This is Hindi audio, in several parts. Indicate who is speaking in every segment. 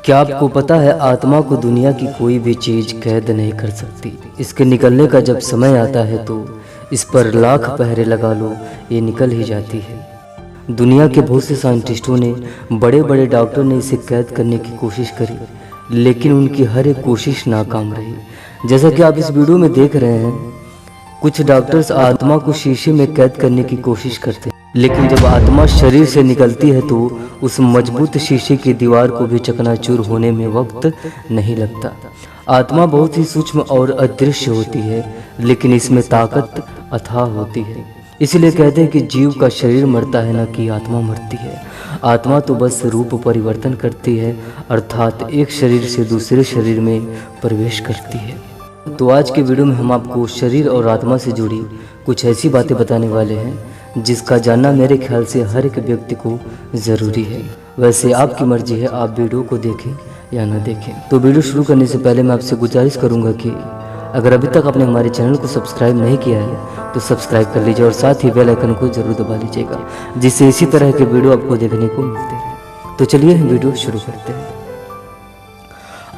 Speaker 1: क्या आपको पता है आत्मा को दुनिया की कोई भी चीज़ कैद नहीं कर सकती। इसके निकलने का जब समय आता है तो इस पर लाख पहरे लगा लो, ये निकल ही जाती है। दुनिया के बहुत से साइंटिस्टों ने, बड़े बड़े डॉक्टर ने इसे कैद करने की कोशिश करी, लेकिन उनकी हर एक कोशिश नाकाम रही। जैसा कि आप इस वीडियो में देख रहे हैं, कुछ डॉक्टर्स आत्मा को शीशे में कैद करने की कोशिश करते हैं, लेकिन जब आत्मा शरीर से निकलती है तो उस मजबूत शीशे की दीवार को भी चकनाचूर होने में वक्त नहीं लगता। आत्मा बहुत ही सूक्ष्म और अदृश्य होती है, लेकिन इसमें ताकत अथाह होती है। इसलिए कहते हैं कि जीव का शरीर मरता है, न कि आत्मा मरती है। आत्मा तो बस रूप परिवर्तन करती है, अर्थात एक शरीर से दूसरे शरीर में प्रवेश करती है। तो आज के वीडियो में हम आपको शरीर और आत्मा से जुड़ी कुछ ऐसी बातें बताने वाले हैं जिसका जानना मेरे ख्याल से हर एक व्यक्ति को ज़रूरी है। वैसे आपकी मर्जी है, आप वीडियो को देखें या ना देखें। तो वीडियो शुरू करने से पहले मैं आपसे गुजारिश करूंगा कि अगर अभी तक आपने हमारे चैनल को सब्सक्राइब नहीं किया है तो सब्सक्राइब कर लीजिए और साथ ही बेल आइकन को जरूर दबा लीजिएगा, जिससे इसी तरह के वीडियो आपको देखने को मिलते रहे। तो चलिए वीडियो शुरू करते हैं।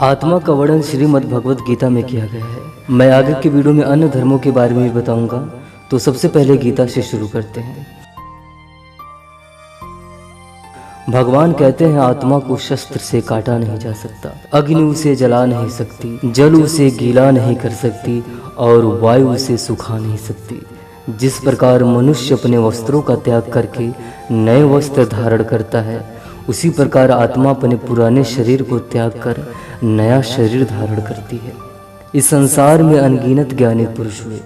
Speaker 1: आत्मा का वर्णन श्रीमद् भगवत गीता में किया गया है। मैं आगे के वीडियो में अन्य धर्मों के बारे में भी बताऊंगा, तो सबसे पहले गीता से शुरू करते हैं। भगवान कहते हैं आत्मा को शस्त्र से काटा नहीं जा सकता, अग्नि उसे जला नहीं सकती, जल उसे गीला नहीं कर सकती और वायु उसे सुखा नहीं सकती। जिस प्रकार मनुष्य अपने वस्त्रों का त्याग करके नए वस्त्र धारण करता है, उसी प्रकार आत्मा अपने पुराने शरीर को त्याग कर नया शरीर धारण करती है। इस संसार में अनगिनत ज्ञानी पुरुष हुए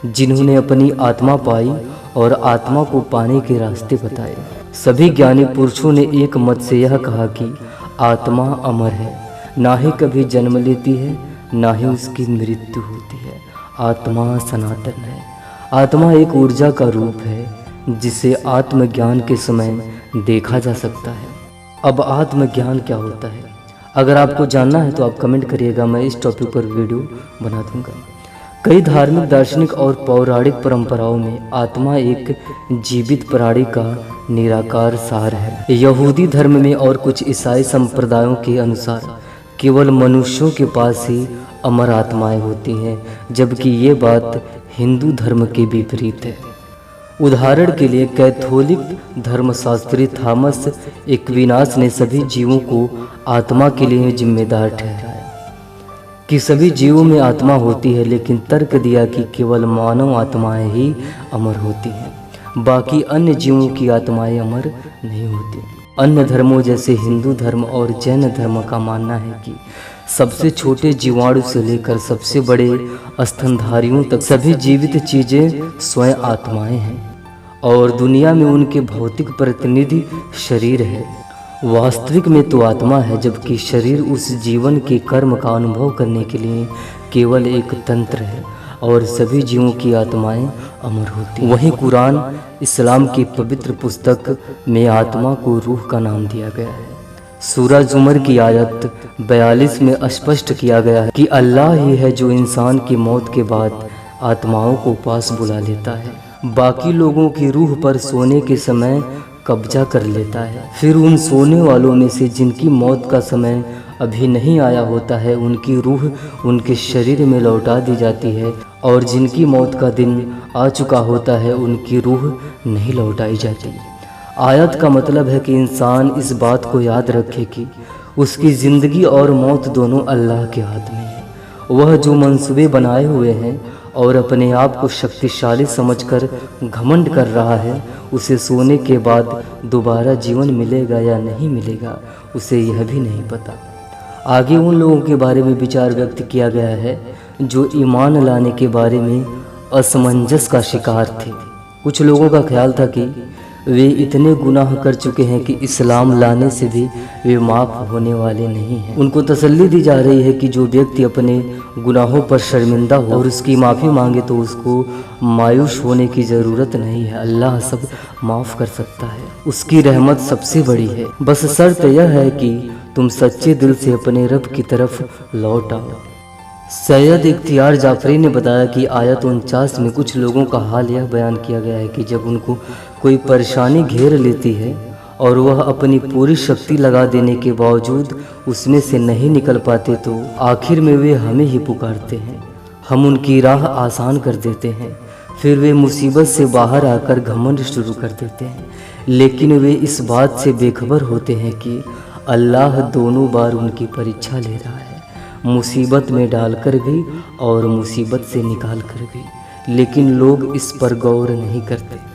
Speaker 1: जिन्होंने अपनी आत्मा पाई और आत्मा को पाने के रास्ते बताए। सभी ज्ञानी पुरुषों ने एक मत से यह कहा कि आत्मा अमर है, ना ही कभी जन्म लेती है, ना ही उसकी मृत्यु होती है। आत्मा सनातन है। आत्मा एक ऊर्जा का रूप है जिसे आत्मज्ञान के समय देखा जा सकता है। अब आत्मज्ञान क्या होता है, अगर आपको जानना है तो आप कमेंट करिएगा, मैं इस टॉपिक पर वीडियो बना दूंगा। कई धार्मिक, दार्शनिक और पौराणिक परंपराओं में आत्मा एक जीवित प्राणी का निराकार सार है। यहूदी धर्म में और कुछ ईसाई संप्रदायों के अनुसार केवल मनुष्यों के पास ही अमर आत्माएं होती हैं, जबकि ये बात हिंदू धर्म के विपरीत है। उदाहरण के लिए कैथोलिक धर्मशास्त्री थॉमस एक्विनास ने सभी जीवों को आत्मा के लिए जिम्मेदार ठहराया कि सभी जीवों में आत्मा होती है, लेकिन तर्क दिया कि केवल मानव आत्माएं ही अमर होती हैं, बाकी अन्य जीवों की आत्माएं अमर नहीं होती। अन्य धर्मों जैसे हिंदू धर्म और जैन धर्म का मानना है कि सबसे छोटे जीवाणु से लेकर सबसे बड़े स्तनधारियों तक सभी जीवित चीजें स्वयं आत्माएं हैं और दुनिया में उनके भौतिक प्रतिनिधि शरीर है। वास्तविक में तो आत्मा है, जबकि शरीर उस जीवन के कर्म का अनुभव करने के लिए केवल एक तंत्र है और सभी जीवों की आत्माएं अमर होती हैं। वहीं कुरान इस्लाम की पवित्र पुस्तक में आत्मा को रूह का नाम दिया गया है। सूरह जुमर की आयत 42 में स्पष्ट किया गया है कि अल्लाह ही है जो इंसान की मौत के बाद आत्माओं को पास बुला लेता है, बाकी लोगों की रूह पर सोने के समय कब्जा कर लेता है। फिर उन सोने वालों में से जिनकी मौत का समय अभी नहीं आया होता है, उनकी रूह उनके शरीर में लौटा दी जाती है, और जिनकी मौत का दिन आ चुका होता है, उनकी रूह नहीं लौटाई जाती। आयत का मतलब है कि इंसान इस बात को याद रखे कि उसकी ज़िंदगी और मौत दोनों अल्लाह के हाथ में है। वह जो मंसूबे बनाए हुए हैं और अपने आप को शक्तिशाली समझकर घमंड कर रहा है, उसे सोने के बाद दोबारा जीवन मिलेगा या नहीं मिलेगा, उसे यह भी नहीं पता। आगे उन लोगों के बारे में विचार व्यक्त किया गया है जो ईमान लाने के बारे में असमंजस का शिकार थे। कुछ लोगों का ख्याल था कि वे इतने गुनाह कर चुके हैं कि इस्लाम लाने से भी वे माफ़ होने वाले नहीं हैं। उनको तसल्ली दी जा रही है कि जो व्यक्ति अपने गुनाहों पर शर्मिंदा हो और उसकी माफ़ी मांगे तो उसको मायूस होने की ज़रूरत नहीं है। अल्लाह सब माफ़ कर सकता है, उसकी रहमत सबसे बड़ी है। बस शर्त यह है कि तुम सच्चे दिल से अपने रब की तरफ लौट आओ। सैयद इख्तियार जाफरी ने बताया कि आयत 49 में कुछ लोगों का हाल यह बयान किया गया है कि जब उनको कोई परेशानी घेर लेती है और वह अपनी पूरी शक्ति लगा देने के बावजूद उसमें से नहीं निकल पाते तो आखिर में वे हमें ही पुकारते हैं। हम उनकी राह आसान कर देते हैं, फिर वे मुसीबत से बाहर आकर घमंड शुरू कर देते हैं। लेकिन वे इस बात से बेखबर होते हैं कि अल्लाह दोनों बार उनकी परीक्षा ले रहा है, मुसीबत में डालकर भी और मुसीबत से निकाल कर भी। लेकिन लोग इस पर गौर नहीं करते।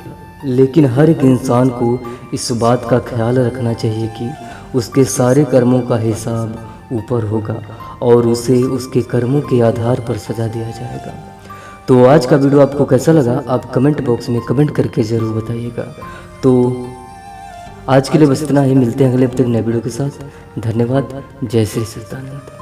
Speaker 1: लेकिन हर एक इंसान को इस बात का ख्याल रखना चाहिए कि उसके सारे कर्मों का हिसाब ऊपर होगा और उसे उसके कर्मों के आधार पर सजा दिया जाएगा। तो आज का वीडियो आपको कैसा लगा आप कमेंट बॉक्स में कमेंट करके ज़रूर बताइएगा। तो आज के लिए बस इतना ही, मिलते हैं अगले हफ्ते नए वीडियो के साथ। धन्यवाद। जय श्री सच्चिदानंद।